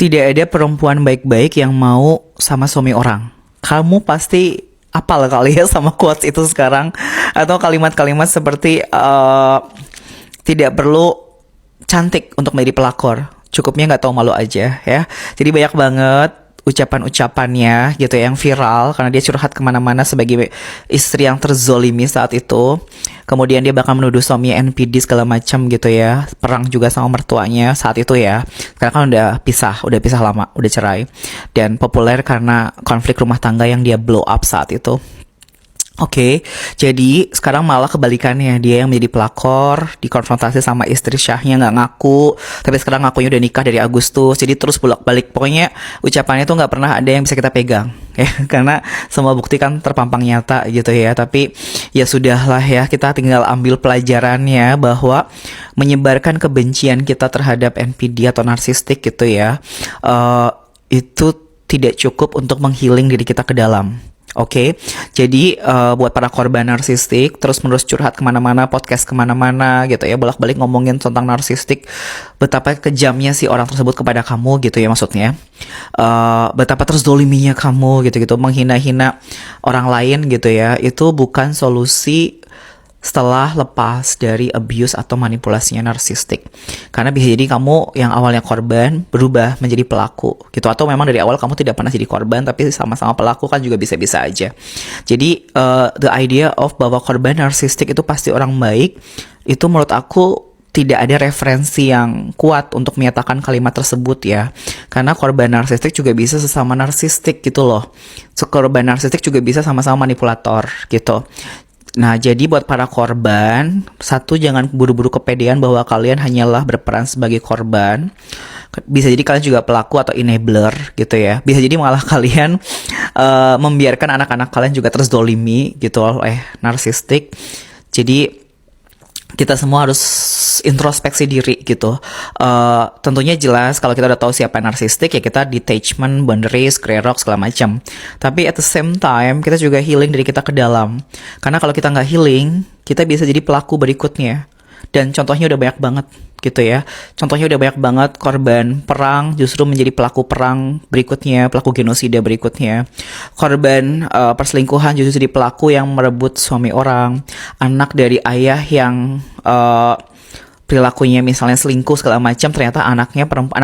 Tidak ada perempuan baik-baik yang mau sama suami orang. Kamu pasti apal kali ya sama quotes itu sekarang. Atau kalimat-kalimat seperti tidak perlu cantik untuk menjadi pelakor. Cukupnya nggak tahu malu aja ya. Jadi banyak banget ucapan-ucapannya gitu ya, yang viral karena dia curhat kemana-mana sebagai istri yang terzolimi saat itu. Kemudian dia bakal menuduh suaminya NPD segala macam gitu ya, perang juga sama mertuanya saat itu ya. Karena kan udah pisah lama, udah cerai, dan populer karena konflik rumah tangga yang dia blow up saat itu. Oke, jadi sekarang malah kebalikannya, dia yang menjadi pelakor, dikonfrontasi sama istri syahnya nggak ngaku, tapi sekarang ngakunya udah nikah dari Agustus, jadi terus bolak-balik. Pokoknya ucapannya tuh nggak pernah ada yang bisa kita pegang, ya, karena semua bukti kan terpampang nyata gitu ya. Tapi ya sudahlah ya, kita tinggal ambil pelajarannya bahwa menyebarkan kebencian kita terhadap NPD atau narsistik gitu ya, itu tidak cukup untuk menghealing diri kita ke dalam. Oke, jadi buat para korban narsistik terus-menerus curhat kemana-mana, podcast kemana-mana gitu ya, bolak-balik ngomongin tentang narsistik, betapa kejamnya si orang tersebut kepada kamu gitu ya, maksudnya betapa terzoliminya kamu gitu-gitu, menghina-hina orang lain gitu ya, itu bukan solusi setelah lepas dari abuse atau manipulasinya narsistik. Karena bisa jadi kamu yang awalnya korban berubah menjadi pelaku gitu, atau memang dari awal kamu tidak pernah jadi korban tapi sama-sama pelaku, kan juga bisa-bisa aja. Jadi the idea of bahwa korban narsistik itu pasti orang baik, itu menurut aku tidak ada referensi yang kuat untuk menyatakan kalimat tersebut ya. Karena korban narsistik juga bisa sesama narsistik gitu loh. Korban narsistik juga bisa sama-sama manipulator gitu. Nah, jadi buat para korban, satu, jangan buru-buru kepedean bahwa kalian hanyalah berperan sebagai korban. Bisa jadi kalian juga pelaku atau enabler gitu ya. Bisa jadi malah kalian membiarkan anak-anak kalian juga terzolimi gitu oleh narsistik. Jadi kita semua harus introspeksi diri gitu. Tentunya jelas kalau kita udah tahu siapa narsistik ya kita detachment, boundaries, clear rock segala macam. Tapi at the same time kita juga healing diri kita ke dalam. Karena kalau kita nggak healing, kita bisa jadi pelaku berikutnya. Dan contohnya udah banyak banget gitu ya. Contohnya udah banyak banget korban perang justru menjadi pelaku perang berikutnya, pelaku genosida berikutnya. Korban perselingkuhan justru jadi pelaku yang merebut suami orang. Anak dari ayah yang perilakunya misalnya selingkuh segala macam, ternyata anak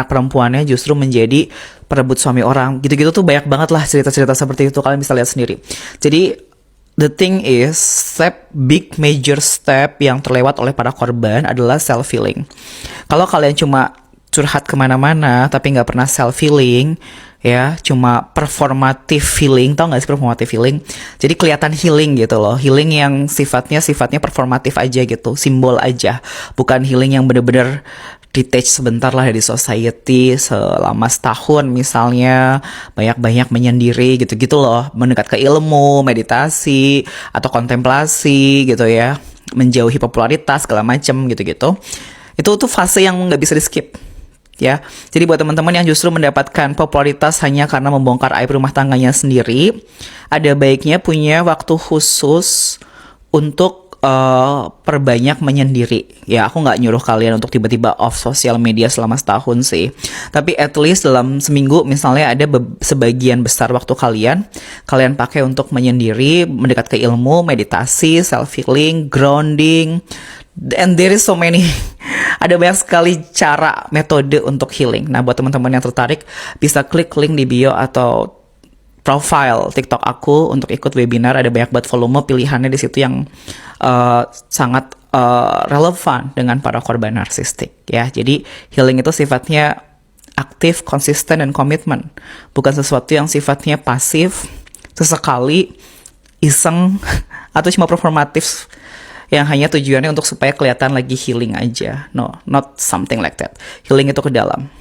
perempuannya justru menjadi perebut suami orang. Gitu-gitu tuh banyak banget lah cerita-cerita seperti itu, kalian bisa lihat sendiri. Jadi the thing is, big major step yang terlewat oleh para korban adalah self-healing. Kalau kalian cuma curhat kemana-mana tapi nggak pernah self-healing, ya, cuma performative healing, tau nggak sih performative healing? Jadi kelihatan healing gitu loh, healing yang sifatnya performatif aja gitu, simbol aja, bukan healing yang bener-bener detach sebentar lah dari society selama setahun misalnya, banyak-banyak menyendiri gitu-gitu loh, mendekat ke ilmu, meditasi atau kontemplasi gitu ya, menjauhi popularitas segala macem gitu-gitu. Itu tuh fase yang nggak bisa di skip ya. Jadi buat teman-teman yang justru mendapatkan popularitas hanya karena membongkar aib rumah tangganya sendiri, ada baiknya punya waktu khusus untuk perbanyak menyendiri. Ya, aku nggak nyuruh kalian untuk tiba-tiba off sosial media selama setahun sih. Tapi at least dalam seminggu misalnya ada sebagian besar waktu kalian pakai untuk menyendiri, mendekat ke ilmu, meditasi, self-healing, grounding, and there is so many. Ada banyak sekali cara, metode untuk healing. Nah, buat teman-teman yang tertarik, bisa klik link di bio atau profile TikTok aku untuk ikut webinar. Ada banyak banget volume pilihannya di situ yang sangat relevan dengan para korban narsistik ya. Jadi healing itu sifatnya aktif, konsisten, dan komitmen. Bukan sesuatu yang sifatnya pasif, sesekali, iseng, atau cuma performatif yang hanya tujuannya untuk supaya kelihatan lagi healing aja. No, not something like that. Healing itu ke dalam.